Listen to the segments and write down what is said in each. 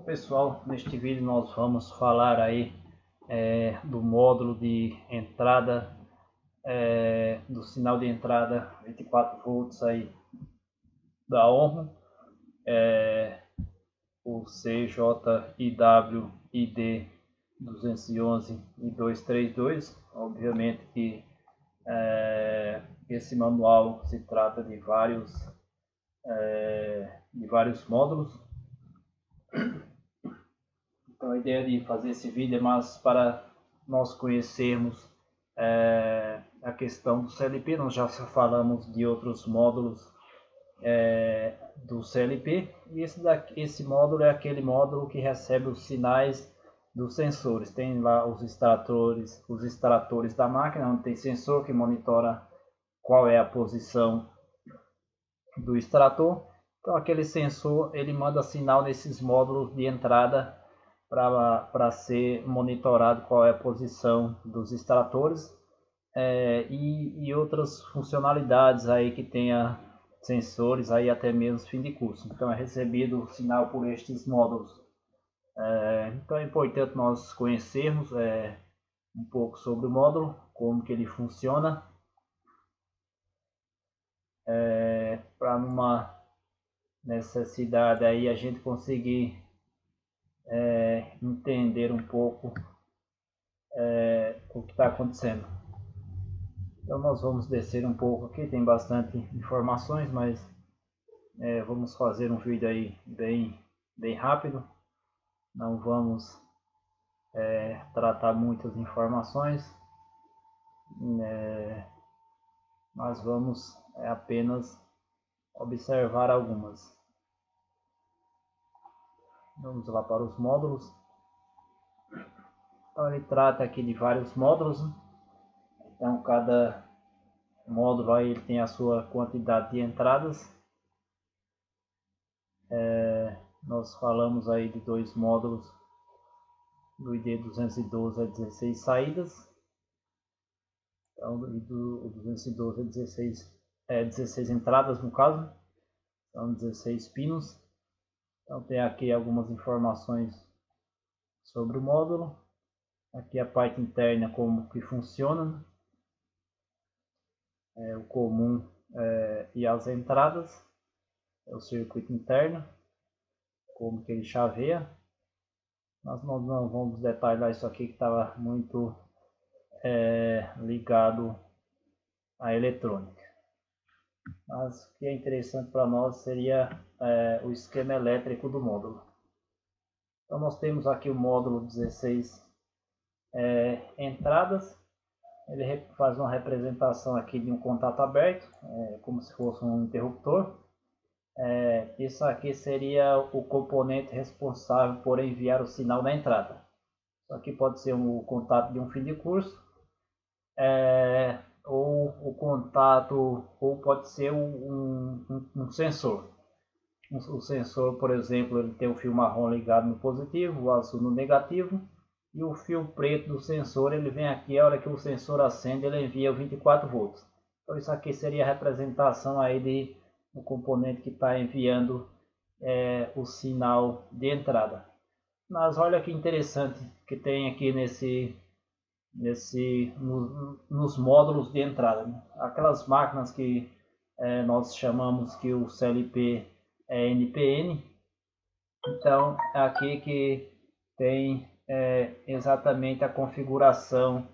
Bom pessoal, neste vídeo nós vamos falar aí do módulo de entrada, do sinal de entrada 24 volts aí da Onro, o CJIW-ID 211 e 232. Obviamente que esse manual se trata de vários módulos. Então a ideia de fazer esse vídeo é mais para nós conhecermos a questão do CLP. Nós já falamos de outros módulos do CLP, e esse módulo é aquele módulo que recebe os sinais dos sensores. Tem lá os extratores da máquina, onde tem sensor que monitora qual é a posição do extrator. Então aquele sensor ele manda sinal nesses módulos de entrada para ser monitorado qual é a posição dos extratores e outras funcionalidades aí que tenha sensores aí até mesmo fim de curso. Então é recebido o sinal por estes módulos. Então é importante nós conhecermos um pouco sobre o módulo, como que ele funciona, para numa necessidade aí a gente conseguir entender um pouco o que está acontecendo. Então nós vamos descer um pouco aqui, tem bastante informações, mas vamos fazer um vídeo aí bem rápido. Não vamos tratar muitas informações, mas vamos apenas observar algumas. Vamos lá para os módulos. Então ele trata aqui de vários módulos, né? Então cada módulo aí ele tem a sua quantidade de entradas. Nós falamos aí de dois módulos do ID 212 a 16 saídas. Então do 212 a 16 entradas no caso. Então 16 pinos. Então tem aqui algumas informações sobre o módulo. Aqui a parte interna, como que funciona, o comum e as entradas, o circuito interno, como que ele chaveia. Nós não vamos detalhar isso aqui que estava muito ligado à eletrônica. Mas o que é interessante para nós seria o esquema elétrico do módulo. Então nós temos aqui o módulo 16 entradas. Ele faz uma representação aqui de um contato aberto, como se fosse um interruptor. Isso aqui seria o componente responsável por enviar o sinal na entrada. Isso aqui pode ser o contato de um fim de curso, ou o contato, ou pode ser um sensor. O sensor, por exemplo, ele tem o fio marrom ligado no positivo, o azul no negativo, e o fio preto do sensor ele vem aqui, a hora que o sensor acende ele envia 24 volts. Então isso aqui seria a representação aí do componente que está enviando o sinal de entrada. Mas olha que interessante que tem aqui nos módulos de entrada, né? Aquelas máquinas que nós chamamos que o CLP é NPN. Então aqui que tem exatamente a configuração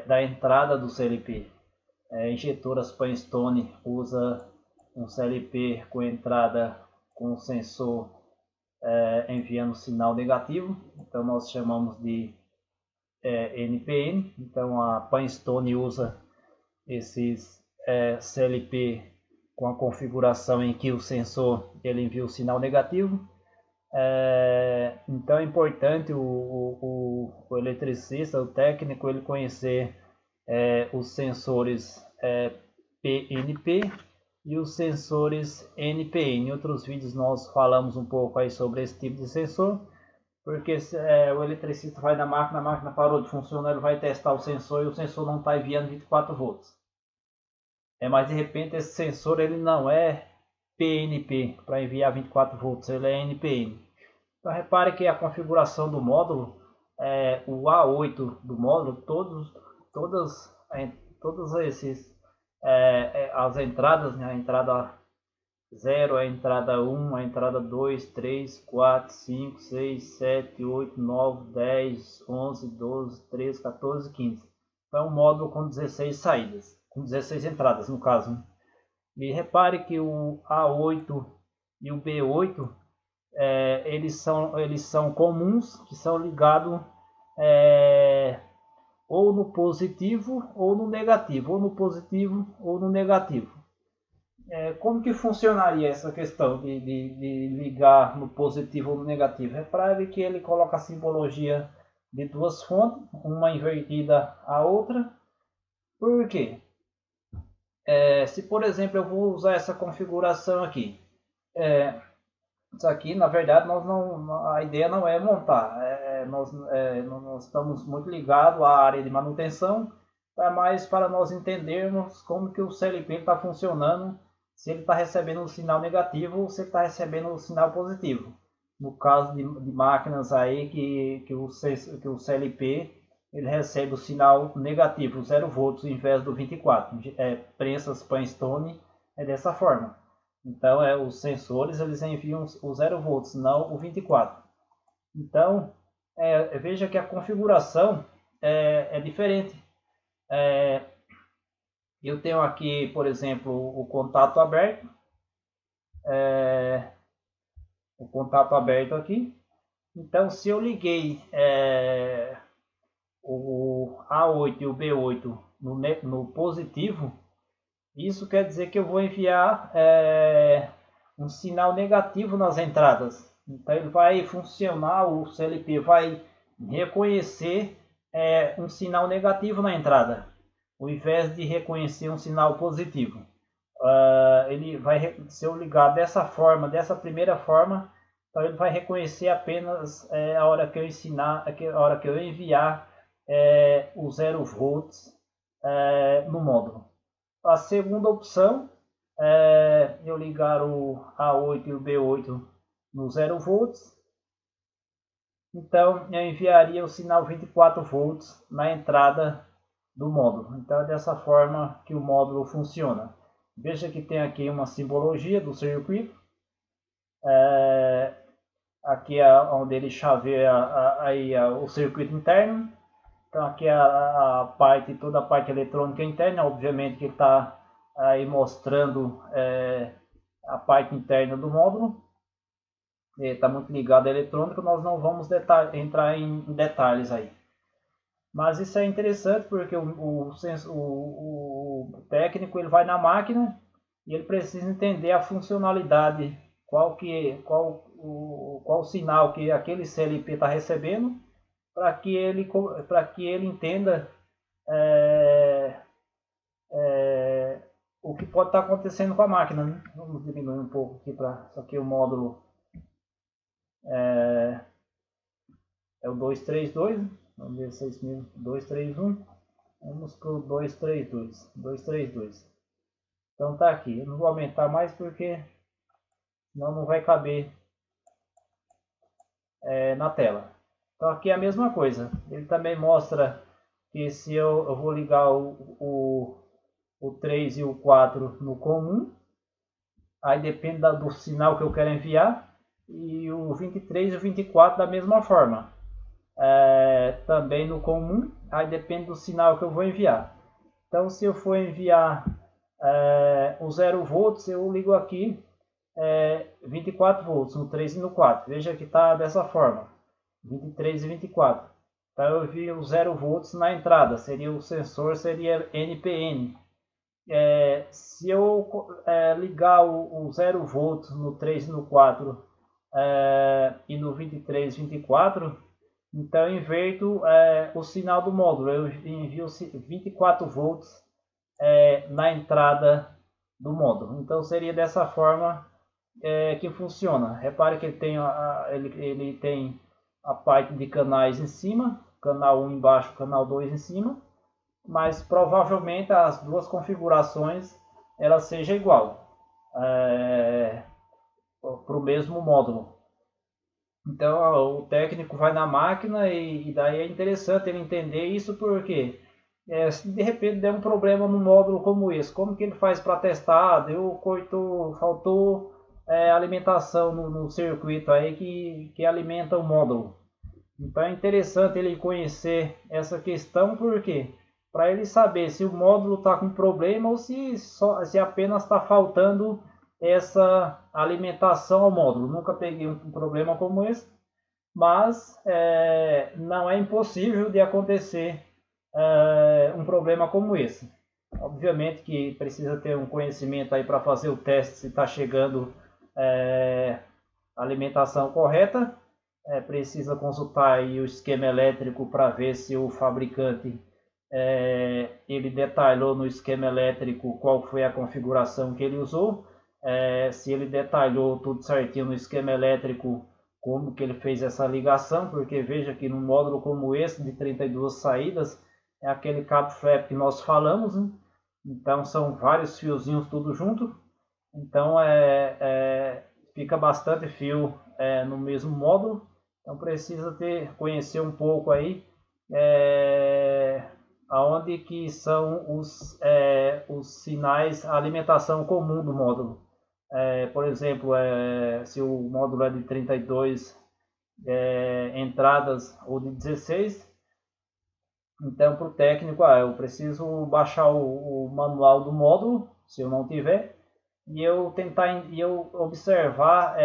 da entrada do CLP. Injetoras Panstone usa um CLP com entrada com sensor enviando sinal negativo, então nós chamamos de NPN. Então a Panstone usa esses CLP com a configuração em que o sensor ele envia o sinal negativo. Então é importante o eletricista, o técnico, ele conhecer os sensores PNP e os sensores NPN. Em outros vídeos nós falamos um pouco aí sobre esse tipo de sensor, porque o eletricista vai na máquina, a máquina parou de funcionar, ele vai testar o sensor e o sensor não está enviando 24 volts. Mas de repente esse sensor ele não é PNP para enviar 24 volts, ele é NPN. Então repare que a configuração do módulo, o A8 do módulo, todos esses, as entradas, né, a entrada 0, a entrada 1, a entrada 2, 3, 4, 5, 6, 7, 8, 9, 10, 11, 12, 13, 14, 15. Então é um módulo com 16 saídas, com 16 entradas no caso. E repare que o A8 e o B8, eles são comuns, que são ligados ou no positivo ou no negativo, ou no positivo ou no negativo. Como que funcionaria essa questão de ligar no positivo ou no negativo? Repare que ele coloca a simbologia de duas fontes, uma invertida à outra. Por quê? Se por exemplo eu vou usar essa configuração aqui, isso aqui na verdade a ideia não é montar, nós estamos muito ligados à área de manutenção, é mais para nós entendermos como que o CLP está funcionando, se ele está recebendo um sinal negativo ou se ele está recebendo um sinal positivo. No caso de máquinas aí que o CLP ele recebe o sinal negativo, 0 volts, ao invés do 24. Prensas Panstone é dessa forma. Então, os sensores eles enviam o 0 volts, não o 24. Então, veja que a configuração é diferente. Eu tenho aqui, por exemplo, o contato aberto. O contato aberto aqui. Então, se eu liguei o A8 e o B8 no positivo, isso quer dizer que eu vou enviar um sinal negativo nas entradas. Então ele vai funcionar, o CLP vai reconhecer um sinal negativo na entrada, ao invés de reconhecer um sinal positivo. Se eu ligar dessa forma, dessa primeira forma, então ele vai reconhecer apenas a hora que eu enviar o 0 volts no módulo. A segunda opção é eu ligar o A8 e o B8 no 0 volts. Então eu enviaria o sinal 24 volts na entrada do módulo. Então é dessa forma que o módulo funciona. Veja que tem aqui uma simbologia do circuito. Aqui é onde ele chaveia o circuito interno. Então aqui toda a parte eletrônica interna, obviamente que está aí mostrando a parte interna do módulo. Está muito ligado à eletrônica, nós não vamos entrar em detalhes aí. Mas isso é interessante porque o técnico ele vai na máquina e ele precisa entender a funcionalidade, qual sinal que aquele CLP está recebendo, para que ele entenda o que pode estar acontecendo com a máquina, né? Vamos diminuir um pouco aqui para isso aqui o módulo é o 232, vamos ver 6231, vamos para o 232. Então tá aqui, eu não vou aumentar mais porque senão não vai caber na tela. Então aqui é a mesma coisa, ele também mostra que se eu vou ligar o 3 e o 4 no comum, aí depende do sinal que eu quero enviar, e o 23 e o 24 da mesma forma, também no comum, aí depende do sinal que eu vou enviar. Então se eu for enviar o 0 volts, eu ligo aqui 24 volts no 3 e no 4, veja que está dessa forma, 23 e 24. Então eu envio o 0 volts na entrada, o sensor seria NPN. Se eu ligar o 0 volts no 3 e no 4 e no 23 e 24, então eu inverto o sinal do módulo, eu envio 24 volts na entrada do módulo. Então seria dessa forma que funciona. Repare que ele tem a parte de canais em cima, canal 1 embaixo, canal 2 em cima, mas provavelmente as duas configurações ela seja igual para o mesmo módulo. Então o técnico vai na máquina e daí é interessante ele entender isso porque se de repente der um problema no módulo como esse, como que ele faz para testar? Deu coito, faltou alimentação no circuito aí que alimenta o módulo. Então é interessante ele conhecer essa questão porque para ele saber se o módulo está com problema ou se apenas está faltando essa alimentação ao módulo. Nunca peguei um problema como esse, mas não é impossível de acontecer um problema como esse. Obviamente que precisa ter um conhecimento aí para fazer o teste se está chegando a alimentação correta. Precisa consultar aí o esquema elétrico para ver se o fabricante ele detalhou no esquema elétrico qual foi a configuração que ele usou. Se ele detalhou tudo certinho no esquema elétrico como que ele fez essa ligação, porque veja que num módulo como esse de 32 saídas é aquele cabo FEP que nós falamos, né? Então são vários fiozinhos tudo junto, então fica bastante fio no mesmo módulo, então precisa conhecer um pouco aí aonde que são os sinais, a alimentação comum do módulo. Por exemplo, se o módulo é de 32 entradas ou de 16, então para o técnico, eu preciso baixar o manual do módulo, se eu não tiver, e eu observar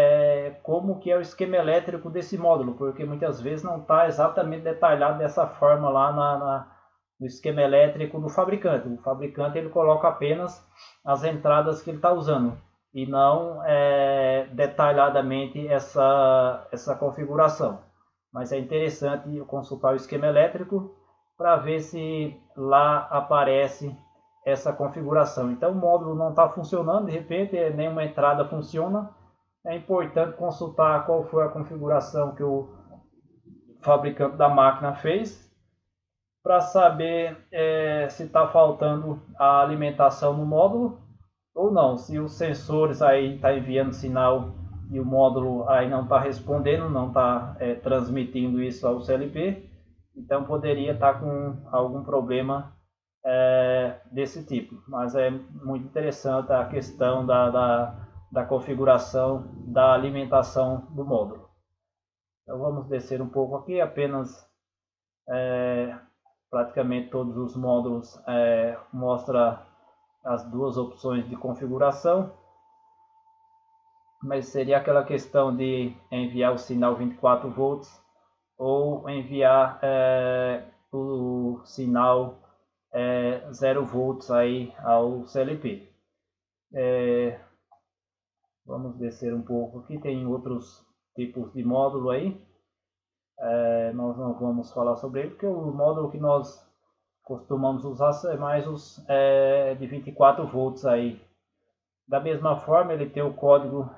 como que é o esquema elétrico desse módulo, porque muitas vezes não está exatamente detalhado dessa forma lá no esquema elétrico do fabricante. O fabricante ele coloca apenas as entradas que ele está usando e não detalhadamente essa configuração. Mas é interessante consultar o esquema elétrico para ver se lá aparece essa configuração. Então o módulo não está funcionando, de repente nenhuma entrada funciona. É importante consultar qual foi a configuração que o fabricante da máquina fez para saber se está faltando a alimentação no módulo ou não. Se os sensores aí estão enviando sinal e o módulo aí não está respondendo, não está transmitindo isso ao CLP, então poderia estar com algum problema desse tipo. Mas é muito interessante a questão da configuração da alimentação do módulo. Então vamos descer um pouco aqui, apenas praticamente todos os módulos mostra as duas opções de configuração, mas seria aquela questão de enviar o sinal 24 volts ou enviar o sinal 0 volts aí ao CLP. Vamos descer um pouco aqui, tem outros tipos de módulo aí. Nós não vamos falar sobre ele, porque o módulo que nós costumamos usar é mais os de 24 volts aí. Da mesma forma, ele tem o código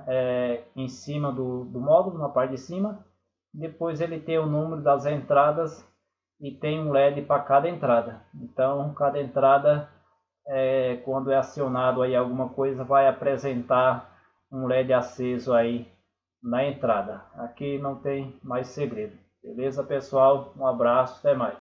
em cima do módulo, na parte de cima. Depois ele tem o número das entradas e tem um LED para cada entrada. Então, cada entrada, quando é acionado aí alguma coisa, vai apresentar um LED aceso aí na entrada. Aqui não tem mais segredo. Beleza, pessoal? Um abraço, até mais.